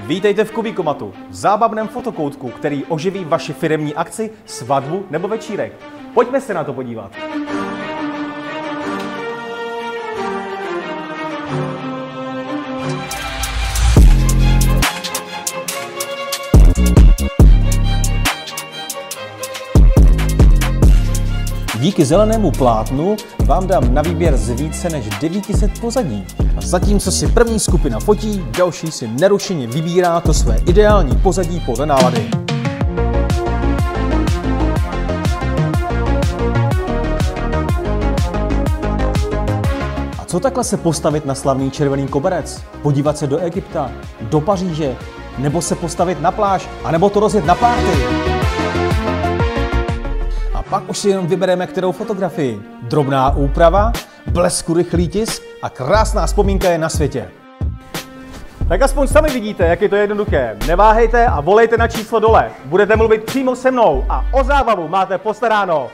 Vítejte v Kubikomatu, zábavném fotokoutku, který oživí vaši firemní akci, svatbu nebo večírek. Pojďme se na to podívat. Díky zelenému plátnu vám dám na výběr z více než 900 pozadí. A zatímco si první skupina fotí, další si nerušeně vybírá to své ideální pozadí podle nálady. A co takhle se postavit na slavný červený koberec? Podívat se do Egypta, do Paříže, nebo se postavit na pláž, anebo to rozjet na párty? Pak už si jenom vybereme, kterou fotografii. Drobná úprava, blesku rychlý tisk a krásná vzpomínka je na světě. Tak aspoň sami vidíte, jak je to jednoduché. Neváhejte a volejte na číslo dole. Budete mluvit přímo se mnou a o zábavu máte postaráno.